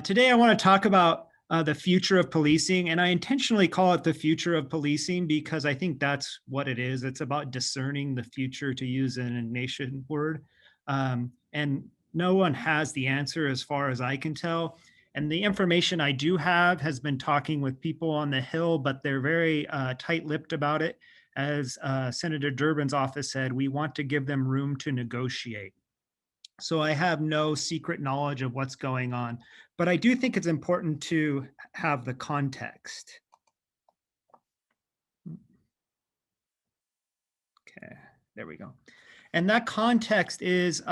Today, I want to talk about the future of policing, and I intentionally call it the future of policing because I think that's what it is. It's about discerning the future, to use an Ignatian word. And no one has the answer as far as I can tell. And the information I do have has been talking with people on the Hill, but they're very tight lipped about it. As Senator Durbin's office said, we want to give them room to negotiate. So I have no secret knowledge of what's going on, but I do think it's important to have the context. Okay, there we go. And that context is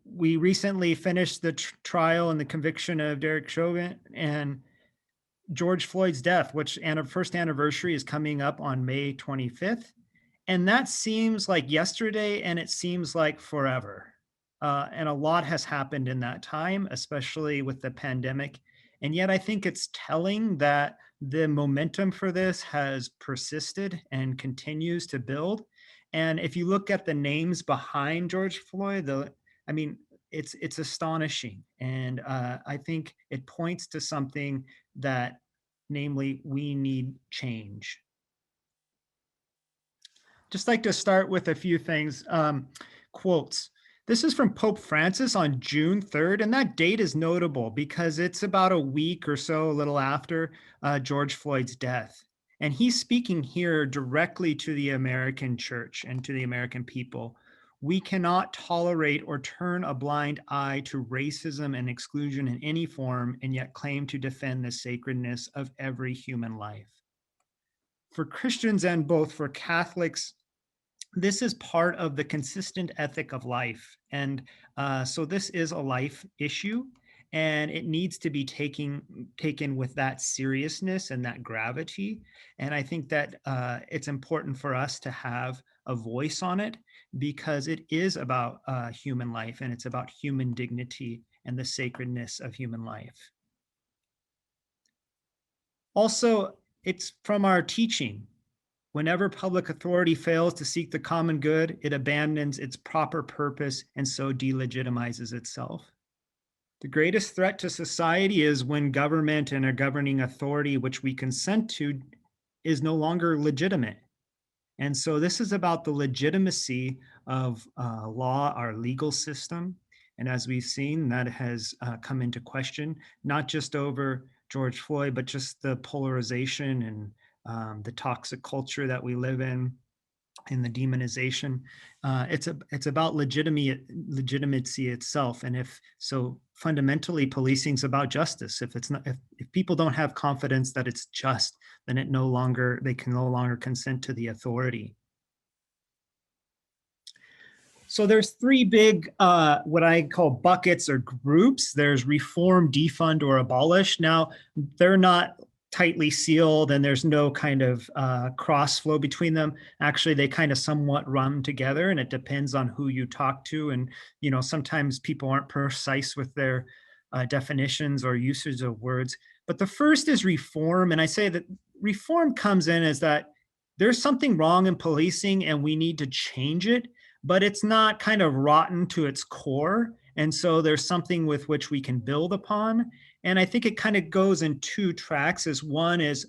we recently finished the trial and the conviction of Derek Chauvin and George Floyd's death, which first anniversary is coming up on May 25th. And that seems like yesterday, and it seems like forever. And a lot has happened in that time, especially with the pandemic. And yet I think it's telling that the momentum for this has persisted and continues to build. And if you look at the names behind George Floyd, I mean, it's astonishing. And I think it points to something that, namely, we need change. Just like to start with a few things. Quotes. This is from Pope Francis on June 3rd, and that date is notable because it's about a week or so, a little after George Floyd's death. And he's speaking here directly to the American church and to the American people. We cannot tolerate or turn a blind eye to racism and exclusion in any form, and yet claim to defend the sacredness of every human life. For Christians and both for Catholics, this is part of the consistent ethic of life. And so this is a life issue, and it needs to be taken with that seriousness and that gravity. And I think that it's important for us to have a voice on it because it is about human life, and it's about human dignity and the sacredness of human life. Also, it's from our teaching. Whenever public authority fails to seek the common good, it abandons its proper purpose and so delegitimizes itself. The greatest threat to society is when government and a governing authority which we consent to is no longer legitimate. And so this is about the legitimacy of law, our legal system. And as we've seen, that has come into question, not just over George Floyd, but just the polarization and the toxic culture that we live in the demonization. It's about legitimacy itself. And if so, fundamentally, policing's about justice. If it's not, if people don't have confidence that it's just, then they can no longer consent to the authority. So there's three big, what I call buckets or groups. There's reform, defund, or abolish. Now, they're not tightly sealed and there's no kind of cross flow between them. Actually, they kind of somewhat run together, and it depends on who you talk to. And, sometimes people aren't precise with their definitions or usage of words. But the first is reform. And I say that reform comes in as that there's something wrong in policing and we need to change it, but it's not kind of rotten to its core. And so there's something with which we can build upon. And I think it kind of goes in two tracks. As one is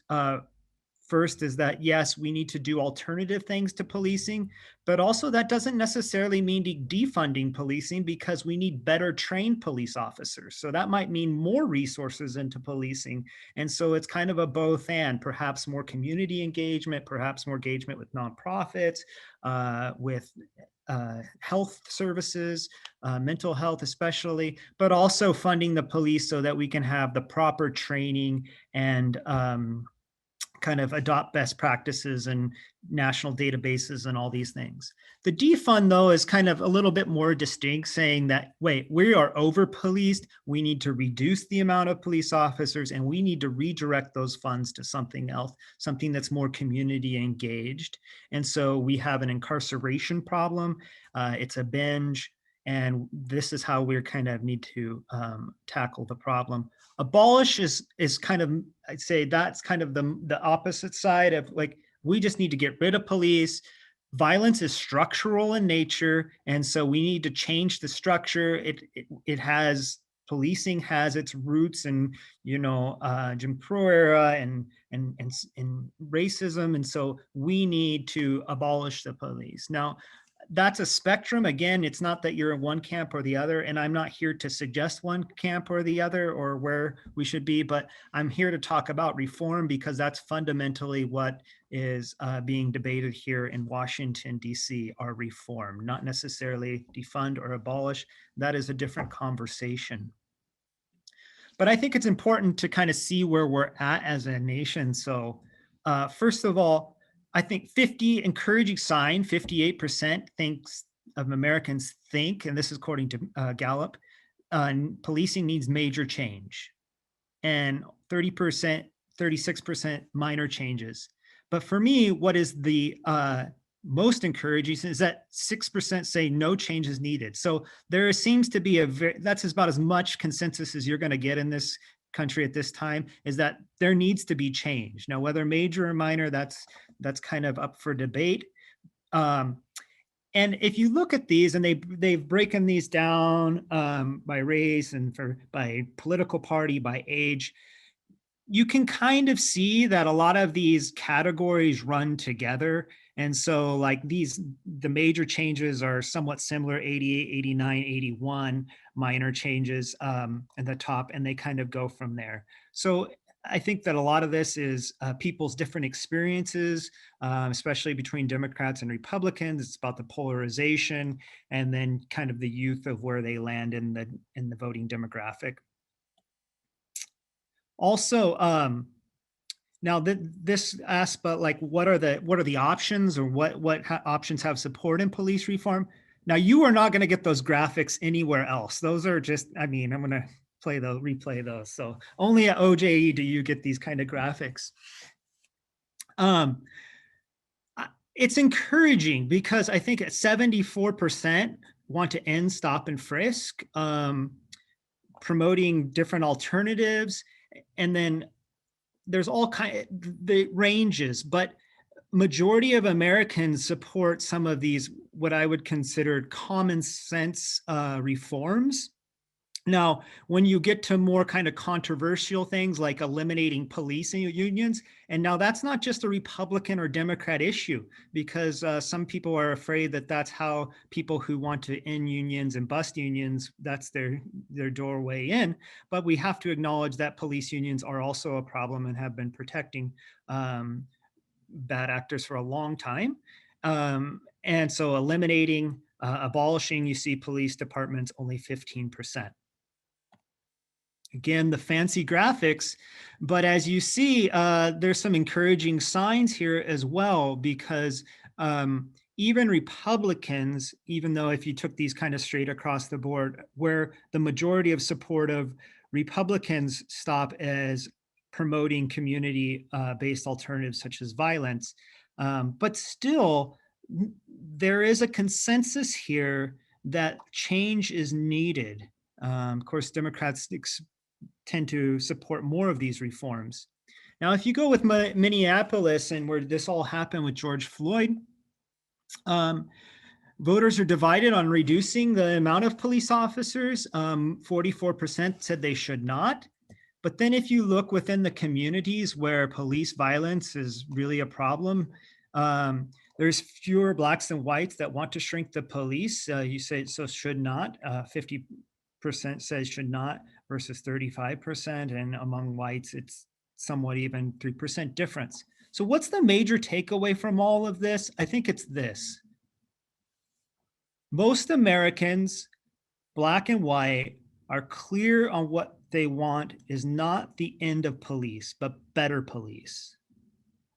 first is that, yes, we need to do alternative things to policing, but also that doesn't necessarily mean defunding policing, because we need better trained police officers. So that might mean more resources into policing. And so it's kind of a both and, perhaps more community engagement, perhaps more engagement with nonprofits, with health services, mental health especially, but also funding the police so that we can have the proper training and kind of adopt best practices and national databases and all these things. The defund, though, is kind of a little bit more distinct, saying that, wait, we are over-policed, we need to reduce the amount of police officers, and we need to redirect those funds to something else, something that's more community engaged. And so we have an incarceration problem. It's a binge. And this is how we kind of need to tackle the problem. Abolish is kind of, I'd say that's kind of the opposite side of, like, we just need to get rid of police. Violence is structural in nature, and so we need to change the structure. It has policing has its roots in, Jim Crow era and racism, and so we need to abolish the police. Now, that's a spectrum. Again, it's not that you're in one camp or the other, and I'm not here to suggest one camp or the other or where we should be, but I'm here to talk about reform because that's fundamentally what is being debated here in Washington, D.C., are reform, not necessarily defund or abolish. That is a different conversation. But I think it's important to kind of see where we're at as a nation. So first of all, I think 58% thinks of Americans think, and this is according to Gallup, policing needs major change, and 30%, 36% minor changes. But for me, what is the most encouraging is that 6% say no change is needed. So there seems to be that's about as much consensus as you're going to get in this country at this time, is that there needs to be change. Now, whether major or minor, that's kind of up for debate. And if you look at these, and they've broken these down by race and by political party, by age, you can kind of see that a lot of these categories run together. And so like the major changes are somewhat similar, 88, 89, 81, minor changes at the top, and they kind of go from there. So I think that a lot of this is people's different experiences, especially between Democrats and Republicans. It's about the polarization and then kind of the youth of where they land in the voting demographic. Also, now this asks, but like, what are the options, or what options have support in police reform? Now, you are not going to get those graphics anywhere else. Those are just, I mean, I'm going to replay those. So only at OJE do you get these kind of graphics. It's encouraging because I think 74% want to end stop and frisk, promoting different alternatives. And then there's all the ranges, but majority of Americans support some of these, what I would consider common sense reforms. Now, when you get to more kind of controversial things like eliminating police unions, and now that's not just a Republican or Democrat issue, because some people are afraid that that's how people who want to end unions and bust unions, that's their doorway in. But we have to acknowledge that police unions are also a problem and have been protecting bad actors for a long time. And so eliminating, abolishing, you see police departments only 15%. Again, the fancy graphics, but as you see, there's some encouraging signs here as well, because even Republicans, even though if you took these kind of straight across the board, where the majority of support of Republicans stop as promoting community-based alternatives such as violence, but still there is a consensus here that change is needed. Of course, Democrats tend to support more of these reforms. Now, if you go with Minneapolis and where this all happened with George Floyd, voters are divided on reducing the amount of police officers. 44% said they should not. But then if you look within the communities where police violence is really a problem, there's fewer blacks than whites that want to shrink the police. You say so should not. 50% says should not versus 35%, and among whites it's somewhat even 3% difference. So what's the major takeaway from all of this? I think it's this. Most Americans, black and white, are clear on what they want is not the end of police, but better police.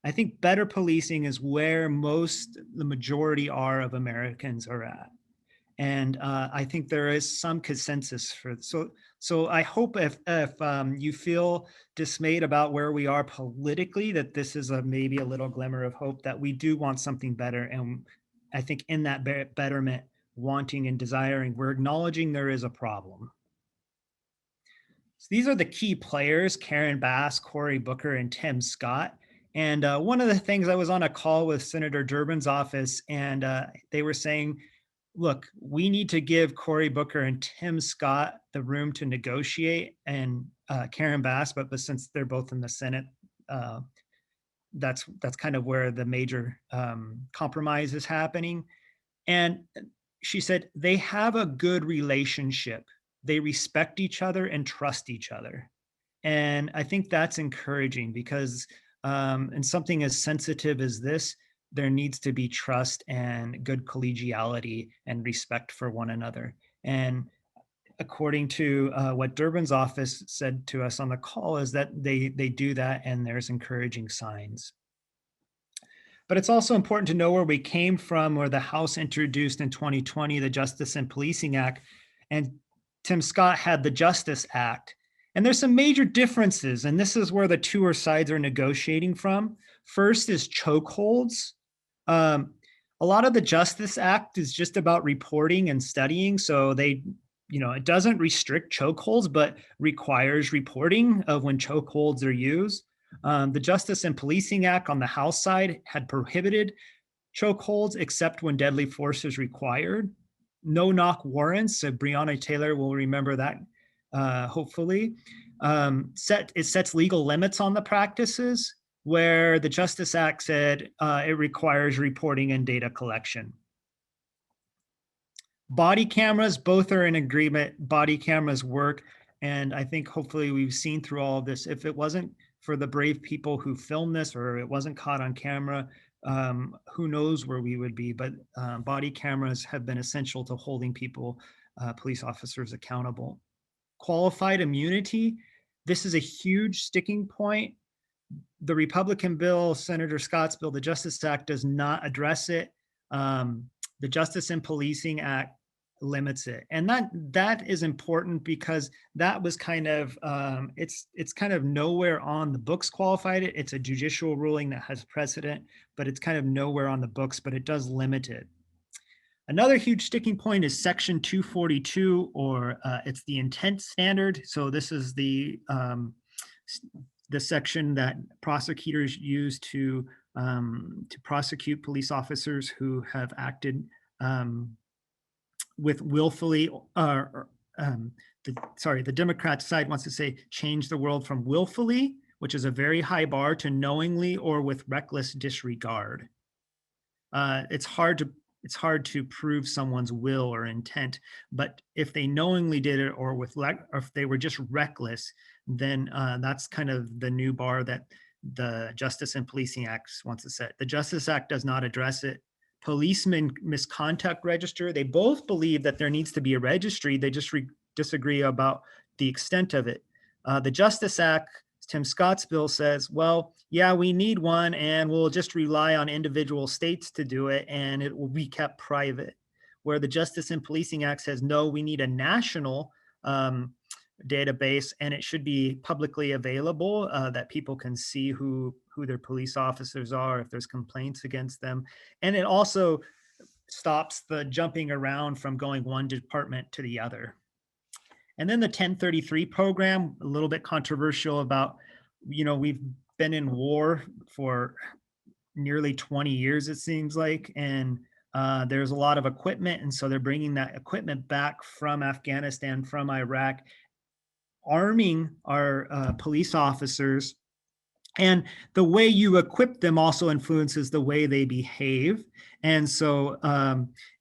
I think better policing is where the majority of Americans are at. And I think there is some consensus for so I hope if you feel dismayed about where we are politically, that this is maybe a little glimmer of hope that we do want something better. And I think in that betterment, wanting and desiring, we're acknowledging there is a problem. So these are the key players: Karen Bass, Cory Booker, and Tim Scott. And one of the things, I was on a call with Senator Durbin's office, and they were saying, look, we need to give Cory Booker and Tim Scott the room to negotiate, and Karen Bass, but since they're both in the Senate, uh, that's kind of where the major compromise is happening. And she said they have a good relationship. They respect each other and trust each other. And I think that's encouraging because in something as sensitive as this, there needs to be trust and good collegiality and respect for one another. And according to what Durbin's office said to us on the call, is that they do that, and there's encouraging signs. But it's also important to know where we came from, where the House introduced in 2020 the Justice and Policing Act, and Tim Scott had the Justice Act. And there's some major differences, and this is where the two sides are negotiating from. First is chokeholds. Um, a lot of the Justice Act is just about reporting and studying. So it doesn't restrict chokeholds, but requires reporting of when chokeholds are used. The Justice and Policing Act on the House side had prohibited chokeholds except when deadly force is required. No knock warrants. Breonna Taylor will remember that, hopefully. It sets legal limits on the practices, where the Justice Act said it requires reporting and data collection. Body cameras, both are in agreement. Body cameras work. And I think hopefully we've seen through all of this, if it wasn't for the brave people who filmed this, or it wasn't caught on camera, who knows where we would be. But body cameras have been essential to holding people, police officers, accountable. Qualified immunity, this is a huge sticking point. The Republican bill, Senator Scott's bill, the Justice Act, does not address it. The Justice and Policing Act limits it, and that is important because that was kind of it's kind of nowhere on the books qualified it. It's a judicial ruling that has precedent, but it's kind of nowhere on the books, but it does limit it. Another huge sticking point is Section 242, or it's the intent standard. So this is the section that prosecutors use to prosecute police officers who have acted with willfully, the Democrat side wants to say change the world from willfully, which is a very high bar, to knowingly or with reckless disregard. It's hard to prove someone's will or intent, but if they knowingly did it, or if they were just reckless, then that's kind of the new bar that the Justice and Policing Act wants to set. The Justice Act does not address it. Policemen misconduct register. They both believe that there needs to be a registry. They just disagree about the extent of it. The Justice Act, Tim Scott's bill, says, well, yeah, we need one, and we'll just rely on individual states to do it, and it will be kept private. Where the Justice and Policing Act says, no, we need a national database, and it should be publicly available, that people can see who their police officers are, if there's complaints against them. And it also stops the jumping around from going one department to the other. And then the 1033 program, a little bit controversial about, we've been in war for nearly 20 years, it seems like, and there's a lot of equipment. And so they're bringing that equipment back from Afghanistan, from Iraq, arming our police officers. And the way you equip them also influences the way they behave. And so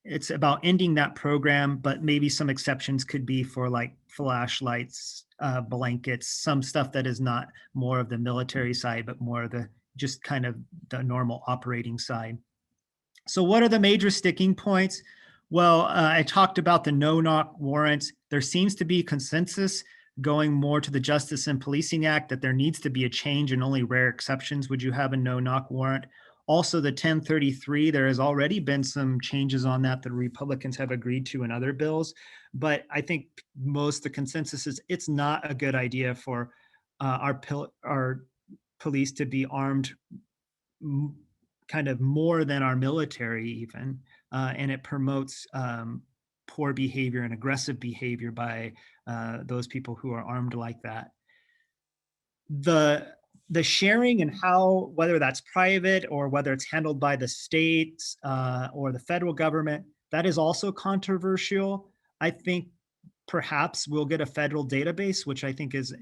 it's about ending that program, but maybe some exceptions could be for like flashlights, blankets, some stuff that is not more of the military side, but more of the just kind of the normal operating side. So what are the major sticking points? Well, I talked about the no-knock warrants. There seems to be consensus going more to the Justice and Policing Act that there needs to be a change, and only rare exceptions would you have a no-knock warrant. Also, the 1033, there has already been some changes on that the Republicans have agreed to in other bills. But I think most the consensus is it's not a good idea for our police to be armed kind of more than our military even. And it promotes poor behavior and aggressive behavior by those people who are armed like that. The sharing and how, whether that's private or whether it's handled by the states or the federal government, That is also controversial. I think perhaps we'll get a federal database, which I think is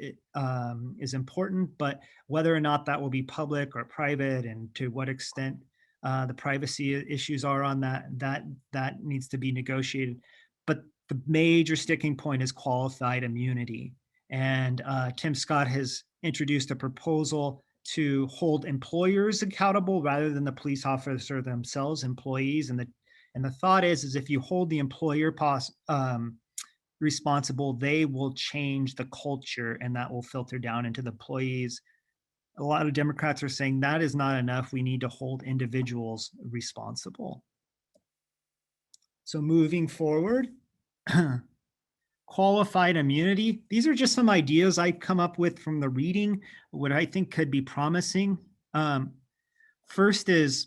important, but whether or not that will be public or private, and to what extent the privacy issues are on that needs to be negotiated. But the major sticking point is qualified immunity, and Tim Scott has introduced a proposal to hold employers accountable rather than the police officer themselves, employees, and the thought is if you hold the employer responsible, they will change the culture and that will filter down into the employees. A lot of Democrats are saying that is not enough. We need to hold individuals responsible. So moving forward, qualified immunity. These are just some ideas I come up with from the reading, what I think could be promising. First is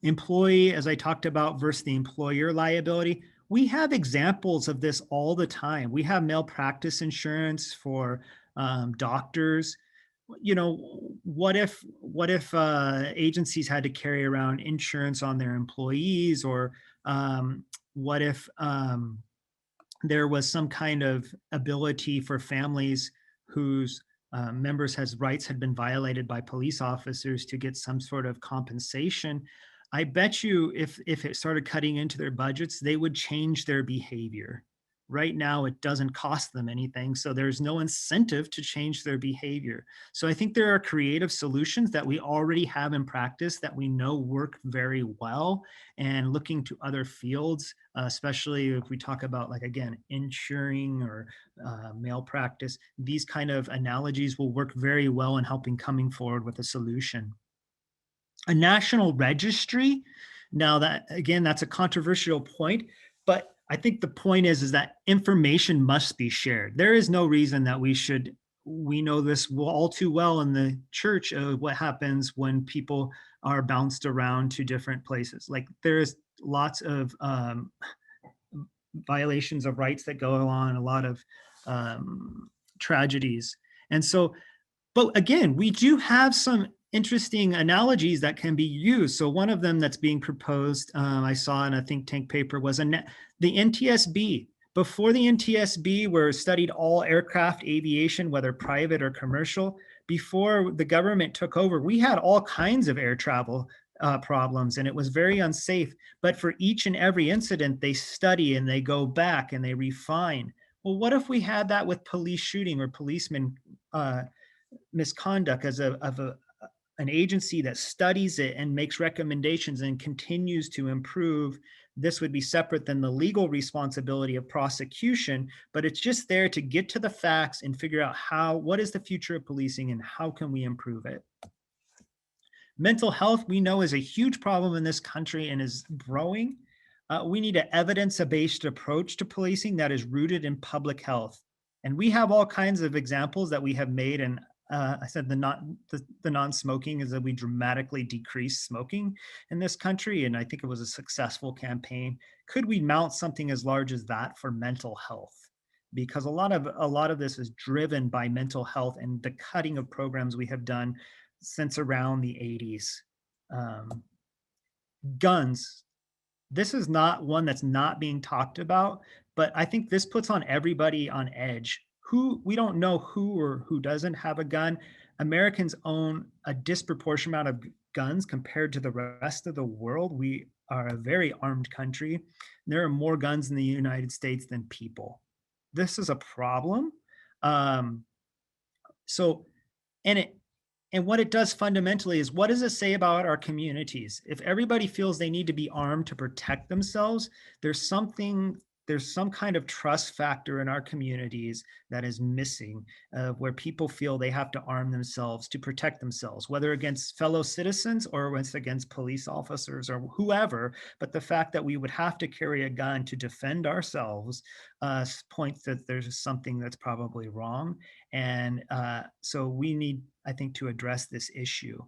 employee, as I talked about, versus the employer liability. We have examples of this all the time. We have malpractice insurance for doctors. You know, what if agencies had to carry around insurance on their employees, or what if there was some kind of ability for families whose members' rights had been violated by police officers to get some sort of compensation? I bet you if it started cutting into their budgets, they would change their behavior. Right now, it doesn't cost them anything, so there's no incentive to change their behavior. So I think there are creative solutions that we already have in practice that we know work very well, and looking to other fields, especially if we talk about, like, again, insuring or malpractice, these kind of analogies will work very well in helping coming forward with a solution. A national registry. Now that, again, that's a controversial point, but I think the point is that information must be shared. There is no reason that we know this all too well in the church of what happens when people are bounced around to different places. Like, there is lots of violations of rights that go on, a lot of tragedies. And so, but again, we do have some interesting analogies that can be used. So one of them that's being proposed, I saw in a think tank paper, was the NTSB. Before the NTSB were studied all aircraft aviation, whether private or commercial. Before the government took over, we had all kinds of air travel problems, and it was very unsafe. But for each and every incident, they study and they go back and they refine. Well, what if we had that with police shooting or policemen misconduct, as an agency that studies it and makes recommendations and continues to improve? This would be separate than the legal responsibility of prosecution, but it's just there to get to the facts and figure out what is the future of policing and how can we improve it. Mental health, we know, is a huge problem in this country and is growing. We need an evidence-based approach to policing that is rooted in public health. And we have all kinds of examples that we have made, and I said the non-smoking is that we dramatically decreased smoking in this country, and I think it was a successful campaign. Could we mount something as large as that for mental health? Because a lot of this is driven by mental health and the cutting of programs we have done since around the 80s. Guns. This is not one that's not being talked about, but I think this puts on everybody on edge. We don't know who doesn't have a gun. Americans own a disproportionate amount of guns compared to the rest of the world. We are a very armed country. There are more guns in the United States than people. This is a problem. And what it does fundamentally is, what does it say about our communities? If everybody feels they need to be armed to protect themselves, there's some kind of trust factor in our communities that is missing, where people feel they have to arm themselves to protect themselves, whether against fellow citizens or against police officers or whoever. But the fact that we would have to carry a gun to defend ourselves points that there's something that's probably wrong. And so we need, I think, to address this issue.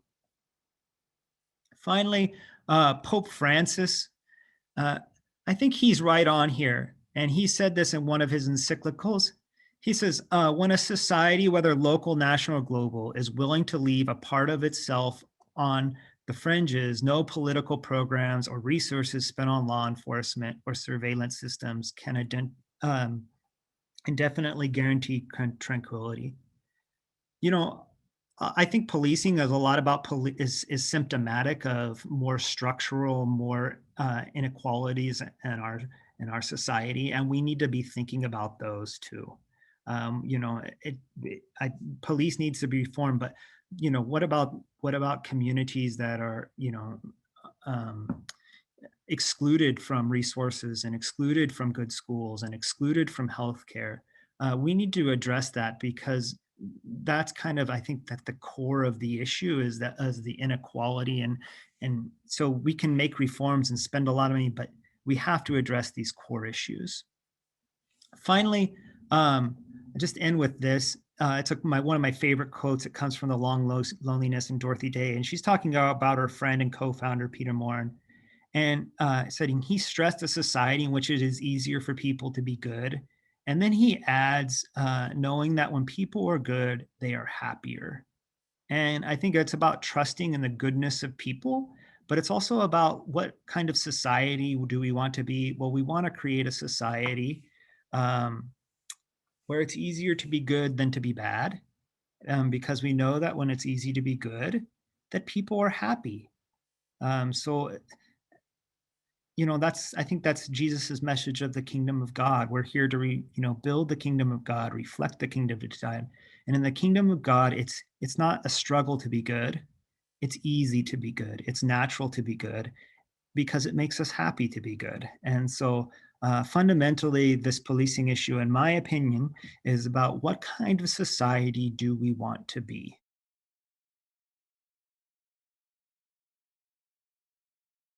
Finally, Pope Francis, I think he's right on here. And he said this in one of his encyclicals. He says, when a society, whether local, national, or global, is willing to leave a part of itself on the fringes, no political programs or resources spent on law enforcement or surveillance systems can um, indefinitely guarantee tranquility. You know, I think policing is a lot about is symptomatic of more structural, more inequalities in our society, and we need to be thinking about those too. You know, police needs to be reformed, but you know, what about communities that are um, excluded from resources and excluded from good schools and excluded from healthcare? We need to address that because that's kind of, I think, that the core of the issue is that as the inequality, and so we can make reforms and spend a lot of money, but we have to address these core issues. Finally, I just end with this. It's one of my favorite quotes. It comes from The Long Loneliness and Dorothy Day, and she's talking about her friend and co-founder Peter Morin, and saying he stressed a society in which it is easier for people to be good. And then he adds, knowing that when people are good, they are happier. And I think it's about trusting in the goodness of people, but it's also about what kind of society do we want to be? Well, we want to create a society um, where it's easier to be good than to be bad, because we know that when it's easy to be good, that people are happy. So that's, I think that's Jesus's message of the kingdom of God. We're here to build the kingdom of God, reflect the kingdom of God. And in the kingdom of God, it's not a struggle to be good. It's easy to be good. It's natural to be good because it makes us happy to be good. And so fundamentally, this policing issue, in my opinion, is about what kind of society do we want to be?